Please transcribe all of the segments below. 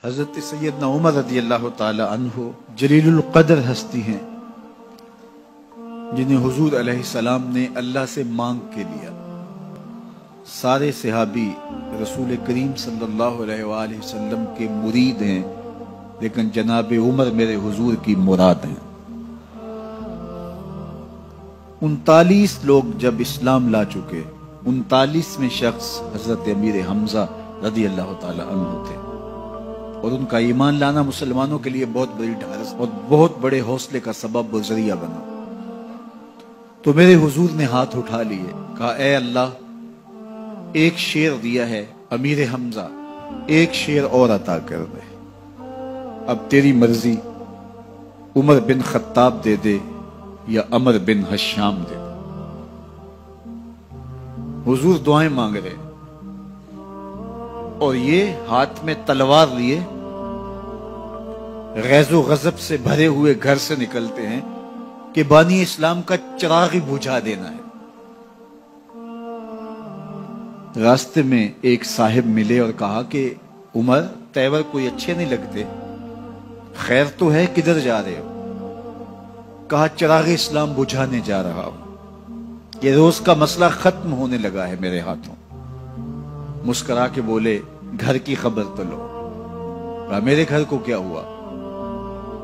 حضرت سیدنا عمر رضی اللہ تعالی عنہ جلیل القدر ہستی ہیں جنہیں حضور علیہ السلام نے اللہ سے مانگ کے لیا۔ سارے صحابی رسول کریم صلی اللہ علیہ وآلہ وسلم کے مرید ہیں، لیکن جناب عمر میرے حضور کی مراد ہیں۔ 39 لوگ جب اسلام لا چکے، 39ویں شخص حضرت امیر حمزہ رضی اللہ تعالی عنہ تھے، اور ان کا ایمان لانا مسلمانوں کے لیے بہت بڑی ڈھارس اور بہت بڑے حوصلے کا سبب و ذریعہ بنا۔ تو میرے حضور نے ہاتھ اٹھا لیے، کہا اے اللہ، ایک شیر دیا ہے امیر حمزہ، ایک شیر اور عطا کر دے، اب تیری مرضی، عمر بن خطاب دے دے یا عمر بن حشام دے دے۔ حضور دعائیں مانگ رہے اور یہ ہاتھ میں تلوار لیے غیظ و غضب سے بھرے ہوئے گھر سے نکلتے ہیں کہ بانی اسلام کا چراغ ہی بجھا دینا ہے۔ راستے میں ایک صاحب ملے اور کہا کہ عمر، تیور کوئی اچھے نہیں لگتے، خیر تو ہے، کدھر جا رہے ہو؟ کہا چراغ اسلام بجھانے جا رہا ہوں، یہ روز کا مسئلہ ختم ہونے لگا ہے میرے ہاتھوں۔ مسکرا کے بولے گھر کی خبر تو لو۔ کہا میرے گھر کو کیا ہوا؟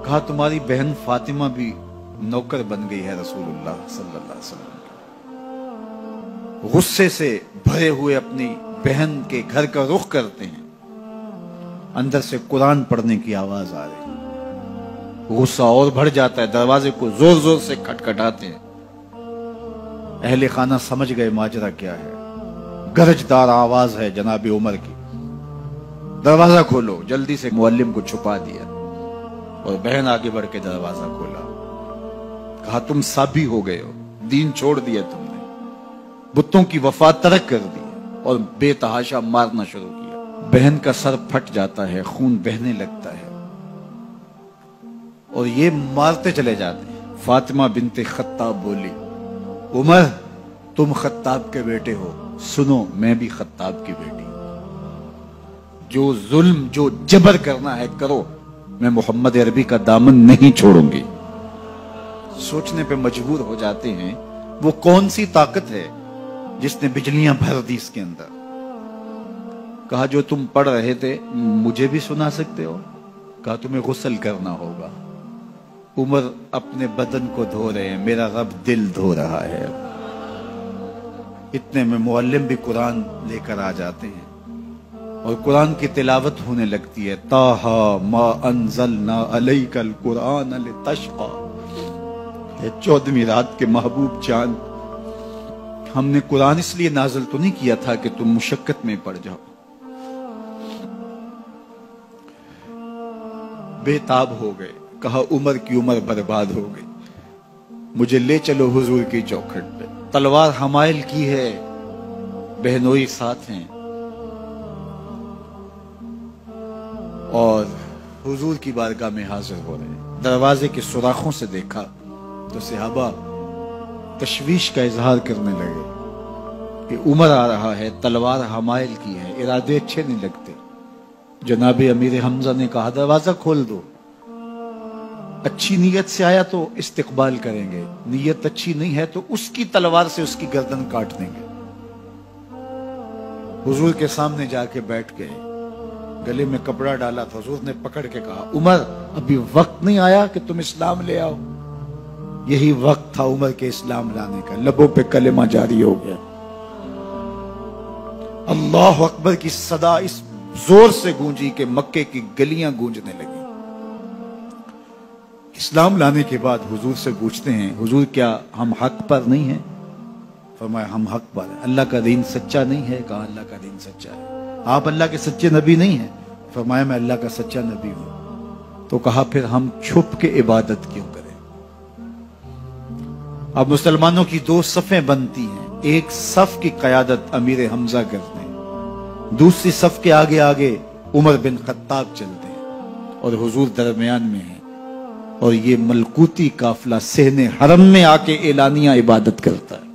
کہا تمہاری بہن فاطمہ بھی نوکر بن گئی ہے رسول اللہ صلی اللہ علیہ وسلم۔ غصے سے بھرے ہوئے اپنی بہن کے گھر کا رخ کرتے ہیں، اندر سے قرآن پڑھنے کی آواز آ رہی، غصہ اور بڑھ جاتا ہے، دروازے کو زور زور سے کھٹکھٹاتے ہیں۔ اہل خانہ سمجھ گئے ماجرا کیا ہے، گرجدار آواز ہے جناب عمر کی، دروازہ کھولو۔ جلدی سے معلم کو چھپا دیا اور بہن آگے بڑھ کے دروازہ کھولا۔ کہا تم سابی ہو گئے ہو، دین چھوڑ دیا تم نے، بتوں کی وفا ترک کر دی اور بے تحاشا مارنا شروع کیا۔ بہن کا سر پھٹ جاتا ہے، خون بہنے لگتا ہے اور یہ مارتے چلے جاتے ہیں۔ فاطمہ بنت خطاب بولی عمر تم خطاب کے بیٹے ہو، سنو میں بھی خطاب کی بیٹی ہوں، جو ظلم جو جبر کرنا ہے کرو، میں محمد عربی کا دامن نہیں چھوڑوں گی۔ سوچنے پہ مجبور ہو جاتے ہیں وہ کون سی طاقت ہے جس نے بجلیاں بھر دی اس کے اندر۔ کہا جو تم پڑھ رہے تھے مجھے بھی سنا سکتے ہو؟ کہا تمہیں غسل کرنا ہوگا۔ عمر اپنے بدن کو دھو رہے ہیں، میرا رب دل دھو رہا ہے۔ اتنے میں معلم بھی قرآن لے کر آ جاتے ہیں اور قرآن کی تلاوت ہونے لگتی ہے۔ طٰہٰ ما انزلنا علیک القرآن لتشقیٰ، 14ویں رات کے محبوب چاند، ہم نے قرآن اس لیے نازل تو نہیں کیا تھا کہ تم مشقت میں پڑ جاؤ۔ بے تاب ہو گئے، کہا عمر کی عمر برباد ہو گئی، مجھے لے چلو حضور کی چوکھٹ پہ۔ تلوار حمائل کی ہے، بہنوئی ساتھ ہیں، اور حضور کی بارگاہ میں حاضر ہو رہے ہیں۔ دروازے کے سوراخوں سے دیکھا تو صحابہ تشویش کا اظہار کرنے لگے کہ عمر آ رہا ہے، تلوار حمائل کی ہے، ارادے اچھے نہیں لگتے۔ جناب امیر حمزہ نے کہا دروازہ کھول دو، اچھی نیت سے آیا تو استقبال کریں گے، نیت اچھی نہیں ہے تو اس کی تلوار سے اس کی گردن کاٹ دیں گے۔ حضور کے سامنے جا کے بیٹھ گئے، گلے میں کپڑا ڈالا تھا، حضور نے پکڑ کے کہا عمر ابھی وقت نہیں آیا کہ تم اسلام لے آؤ؟ یہی وقت تھا عمر کے اسلام لانے کا، لبوں پہ کلمہ جاری ہو گیا۔ اللہ اکبر کی صدا اس زور سے گونجی کہ مکے کی گلیاں گونجنے لگی۔ اسلام لانے کے بعد حضور سے پوچھتے ہیں حضور کیا ہم حق پر نہیں ہیں؟ فرمایا ہم حق پر ہیں۔ اللہ کا دین سچا نہیں ہے؟ کہا اللہ کا دین سچا ہے۔ آپ اللہ کے سچے نبی نہیں ہیں؟ فرمایا میں اللہ کا سچا نبی ہوں۔ تو کہا پھر ہم چھپ کے عبادت کیوں کریں؟ اب مسلمانوں کی 2 صفیں بنتی ہیں، ایک صف کی قیادت امیر حمزہ کرتے ہیں، دوسری صف کے آگے آگے عمر بن خطاب چلتے ہیں اور حضور درمیان میں ہیں، اور یہ ملکوتی قافلہ صحن حرم میں آ کے اعلانیہ عبادت کرتا ہے۔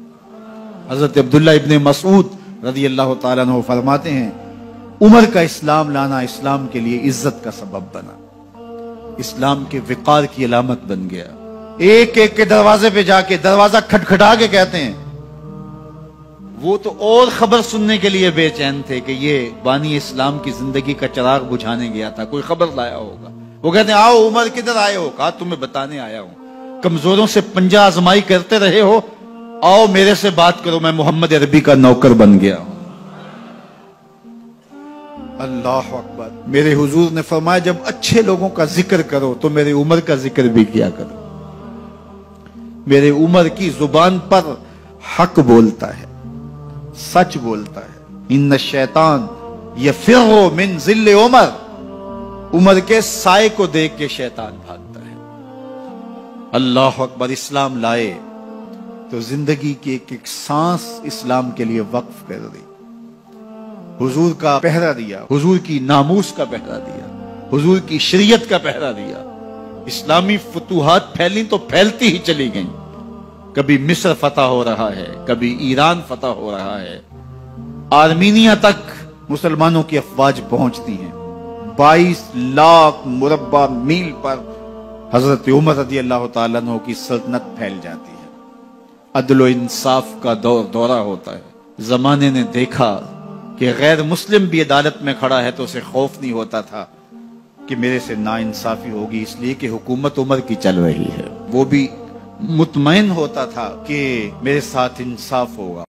حضرت عبداللہ ابن مسعود رضی اللہ تعالیٰ عنہ فرماتے ہیں عمر کا اسلام لانا اسلام کے لیے عزت کا سبب بنا، اسلام کے وقار کی علامت بن گیا۔ ایک ایک کے دروازے پہ جا کے دروازہ کھٹکھٹا کے کہتے ہیں، وہ تو اور خبر سننے کے لیے بے چین تھے کہ یہ بانی اسلام کی زندگی کا چراغ بجھانے گیا تھا، کوئی خبر لایا ہوگا۔ وہ کہتے ہیں آؤ عمر کدھر آئے ہو؟ کہا تمہیں بتانے آیا ہوں، کمزوروں سے پنجہ آزمائی کرتے رہے ہو، آؤ میرے سے بات کرو، میں محمد عربی کا نوکر بن گیا ہوں۔ اللہ اکبر۔ میرے حضور نے فرمایا جب اچھے لوگوں کا ذکر کرو تو میرے عمر کا ذکر بھی کیا کرو۔ میرے عمر کی زبان پر حق بولتا ہے، سچ بولتا ہے۔ ان الشیطان یفر من ظل عمر، عمر کے سائے کو دیکھ کے شیطان بھاگتا ہے۔ اللہ اکبر۔ اسلام لائے تو زندگی کی ایک ایک سانس اسلام کے لیے وقف کر دی، حضور کا پہرا دیا، حضور کی ناموس کا پہرا دیا، حضور کی شریعت کا پہرا دیا۔ اسلامی فتوحات پھیلی تو پھیلتی ہی چلی گئیں، کبھی مصر فتح ہو رہا ہے، کبھی ایران فتح ہو رہا ہے، آرمینیا تک مسلمانوں کی افواج پہنچتی ہیں۔ 22 لاکھ مربع میل پر حضرت عمر رضی اللہ تعالیٰ عنہ کی سلطنت پھیل جاتی ہے۔ عدل و انصاف کا دورہ ہوتا ہے۔ زمانے نے دیکھا کہ غیر مسلم بھی عدالت میں کھڑا ہے تو اسے خوف نہیں ہوتا تھا کہ میرے سے ناانصافی ہوگی، اس لیے کہ حکومت عمر کی چل رہی ہے۔ وہ بھی مطمئن ہوتا تھا کہ میرے ساتھ انصاف ہوگا۔